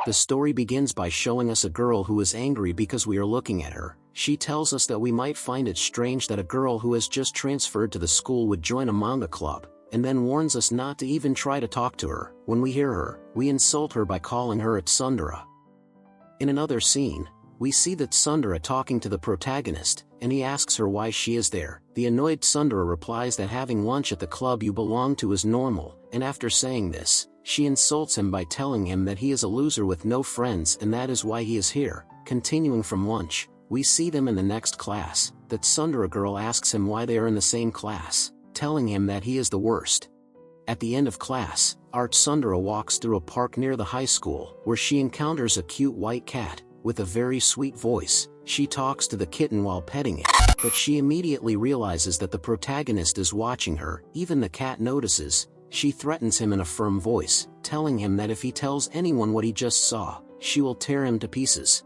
The story begins by showing us a girl who is angry because we are looking at her. She tells us that we might find it strange that a girl who has just transferred to the school would join a manga club, and then warns us not to even try to talk to her. When we hear her, we insult her by calling her a tsundere. In another scene, we see that tsundere talking to the protagonist, and he asks her why she is there. The annoyed tsundere replies that having lunch at the club you belong to is normal, and after saying this, she insults him by telling him that he is a loser with no friends and that is why he is here. Continuing from lunch, we see them in the next class. The tsundere girl asks him why they are in the same class, telling him that he is the worst. At the end of class, our tsundere walks through a park near the high school, where she encounters a cute white cat. With a very sweet voice, she talks to the kitten while petting it, but she immediately realizes that the protagonist is watching her. Even the cat notices. She threatens him in a firm voice, telling him that if he tells anyone what he just saw, she will tear him to pieces.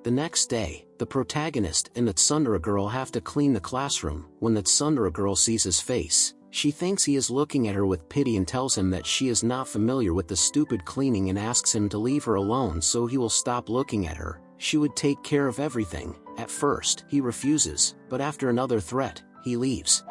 The next day, the protagonist and the tsundere girl have to clean the classroom. When the tsundere girl sees his face, she thinks he is looking at her with pity and tells him that she is not familiar with the stupid cleaning and asks him to leave her alone so he will stop looking at her. She would take care of everything. At first, he refuses, but after another threat, he leaves.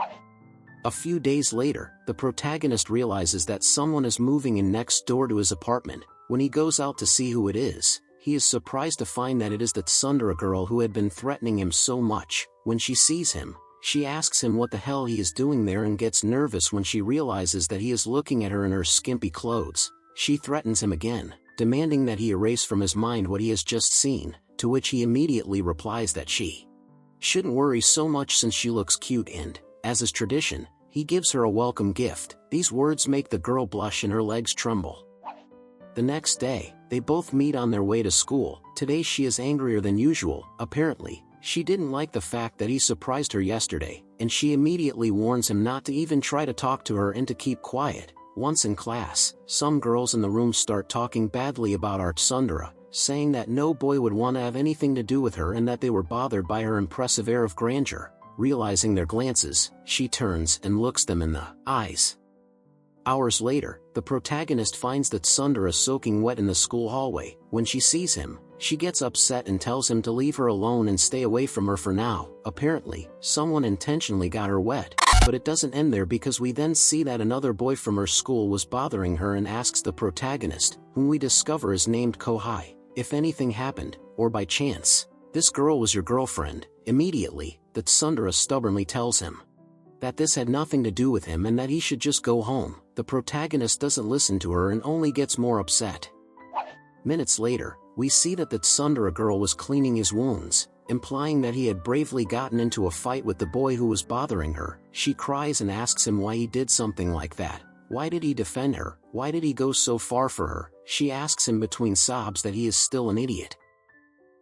A few days later, the protagonist realizes that someone is moving in next door to his apartment. When he goes out to see who it is, he is surprised to find that it is the tsundere girl who had been threatening him so much. When she sees him, she asks him what the hell he is doing there and gets nervous when she realizes that he is looking at her in her skimpy clothes. She threatens him again, demanding that he erase from his mind what he has just seen, to which he immediately replies that she shouldn't worry so much since she looks cute and, as is tradition, he gives her a welcome gift. These words make the girl blush and her legs tremble. The next day, they both meet on their way to school. Today she is angrier than usual. Apparently, she didn't like the fact that he surprised her yesterday, and she immediately warns him not to even try to talk to her and to keep quiet. Once in class, some girls in the room start talking badly about our tsundere, saying that no boy would want to have anything to do with her and that they were bothered by her impressive air of grandeur. Realizing their glances, she turns and looks them in the eyes. Hours later, the protagonist finds that tsundere soaking wet in the school hallway. When she sees him, she gets upset and tells him to leave her alone and stay away from her for now. Apparently, someone intentionally got her wet, but it doesn't end there because we then see that another boy from her school was bothering her and asks the protagonist, whom we discover is named Kohai, if anything happened, or by chance, this girl was your girlfriend. Immediately, the tsundere stubbornly tells him that this had nothing to do with him and that he should just go home. The protagonist doesn't listen to her and only gets more upset. Minutes later, we see that the tsundere girl was cleaning his wounds, implying that he had bravely gotten into a fight with the boy who was bothering her. She cries and asks him why he did something like that. Why did he defend her? Why did he go so far for her? She asks him between sobs that he is still an idiot.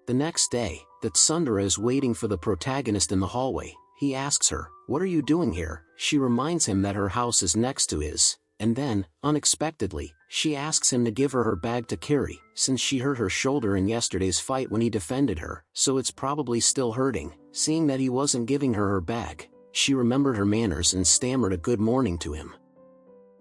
The next day, the tsundere is waiting for the protagonist in the hallway. He asks her, "What are you doing here?" She reminds him that her house is next to his, and then, unexpectedly, she asks him to give her her bag to carry, since she hurt her shoulder in yesterday's fight when he defended her, so it's probably still hurting. Seeing that he wasn't giving her her bag, she remembered her manners and stammered a good morning to him.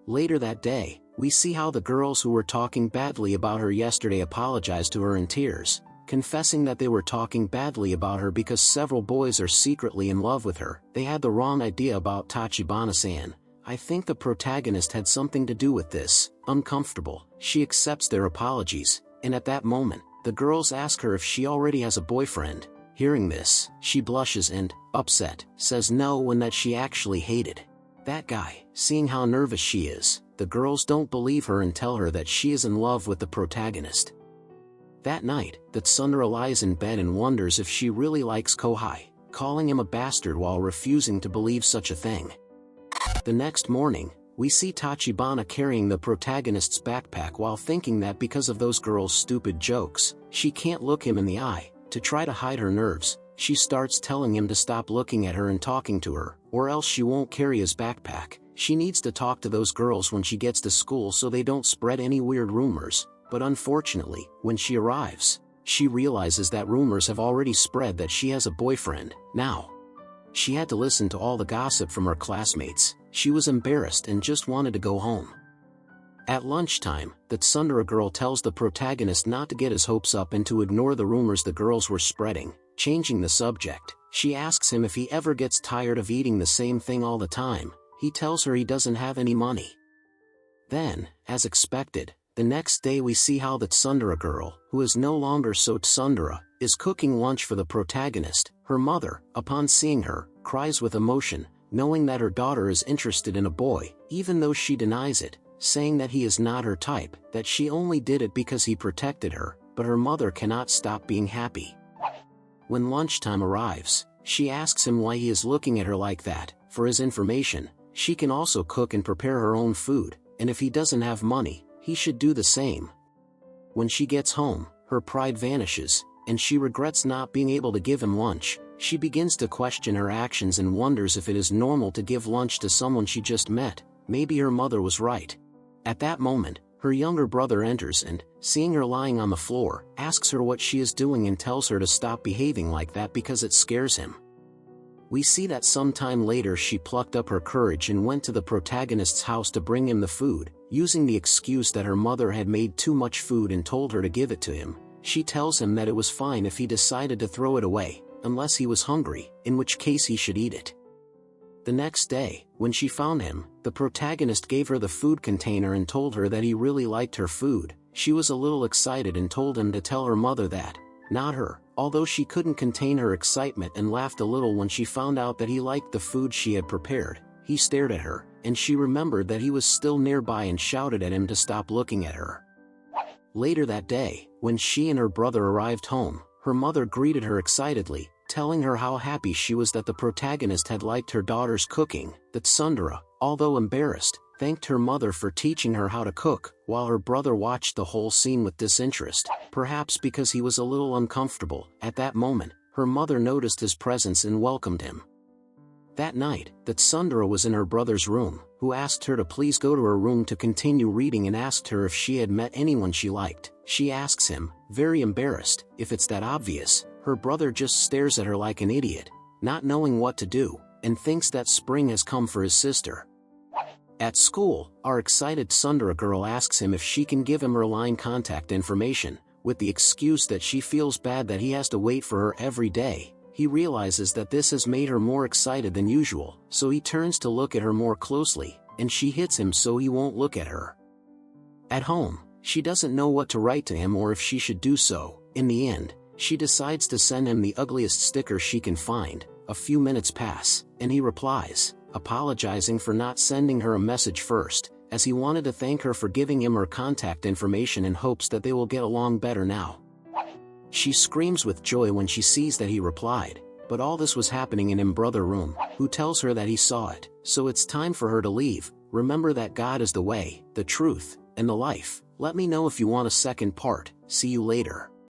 Later that day, we see how the girls who were talking badly about her yesterday apologize to her in tears, confessing that they were talking badly about her because several boys are secretly in love with her. They had the wrong idea about Tachibana-san. I think the protagonist had something to do with this. Uncomfortable, she accepts their apologies, and at that moment, the girls ask her if she already has a boyfriend. Hearing this, she blushes and, upset, says no and that she actually hated that guy. Seeing how nervous she is, the girls don't believe her and tell her that she is in love with the protagonist. That night, the tsundere lies in bed and wonders if she really likes Kohai, calling him a bastard while refusing to believe such a thing. The next morning, we see Tachibana carrying the protagonist's backpack while thinking that because of those girls' stupid jokes, she can't look him in the eye. To try to hide her nerves, she starts telling him to stop looking at her and talking to her, or else she won't carry his backpack. She needs to talk to those girls when she gets to school so they don't spread any weird rumors. But unfortunately, when she arrives, she realizes that rumors have already spread that she has a boyfriend. Now, she had to listen to all the gossip from her classmates. She was embarrassed and just wanted to go home. At lunchtime, the Tsundere girl tells the protagonist not to get his hopes up and to ignore the rumors the girls were spreading. Changing the subject, she asks him if he ever gets tired of eating the same thing all the time. He tells her he doesn't have any money. Then, as expected, the next day we see how the Tsundere girl, who is no longer so tsundere, is cooking lunch for the protagonist. Her mother, upon seeing her, cries with emotion, knowing that her daughter is interested in a boy, even though she denies it, saying that he is not her type, that she only did it because he protected her, but her mother cannot stop being happy. When lunchtime arrives, she asks him why he is looking at her like that. For his information, she can also cook and prepare her own food, and if he doesn't have money, he should do the same. When she gets home, her pride vanishes, and she regrets not being able to give him lunch. She begins to question her actions and wonders if it is normal to give lunch to someone she just met. Maybe her mother was right. At that moment, her younger brother enters and, seeing her lying on the floor, asks her what she is doing and tells her to stop behaving like that because it scares him. We see that sometime later she plucked up her courage and went to the protagonist's house to bring him the food, using the excuse that her mother had made too much food and told her to give it to him. She tells him that it was fine if he decided to throw it away, unless he was hungry, in which case he should eat it. The next day, when she found him, the protagonist gave her the food container and told her that he really liked her food. She was a little excited and told him to tell her mother that, not her, although she couldn't contain her excitement and laughed a little when she found out that he liked the food she had prepared. He stared at her, and she remembered that he was still nearby and shouted at him to stop looking at her. Later that day, when she and her brother arrived home, her mother greeted her excitedly, telling her how happy she was that the protagonist had liked her daughter's cooking. The tsundere, although embarrassed, thanked her mother for teaching her how to cook, while her brother watched the whole scene with disinterest, perhaps because he was a little uncomfortable. At that moment, her mother noticed his presence and welcomed him. That night, the tsundere was in her brother's room, who asked her to please go to her room to continue reading and asked her if she had met anyone she liked. She asks him, very embarrassed, if it's that obvious. Her brother just stares at her like an idiot, not knowing what to do, and thinks that spring has come for his sister. At school, our excited tsundere girl asks him if she can give him her line contact information, with the excuse that she feels bad that he has to wait for her every day. He realizes that this has made her more excited than usual, so he turns to look at her more closely, and she hits him so he won't look at her. At home, she doesn't know what to write to him or if she should do so. In the end, she decides to send him the ugliest sticker she can find. A few minutes pass, and he replies, apologizing for not sending her a message first, as he wanted to thank her for giving him her contact information in hopes that they will get along better now. She screams with joy when she sees that he replied, but all this was happening in his brother's room, who tells her that he saw it, so it's time for her to leave. Remember that God is the way, the truth, and the life. Let me know if you want a second part. See you later.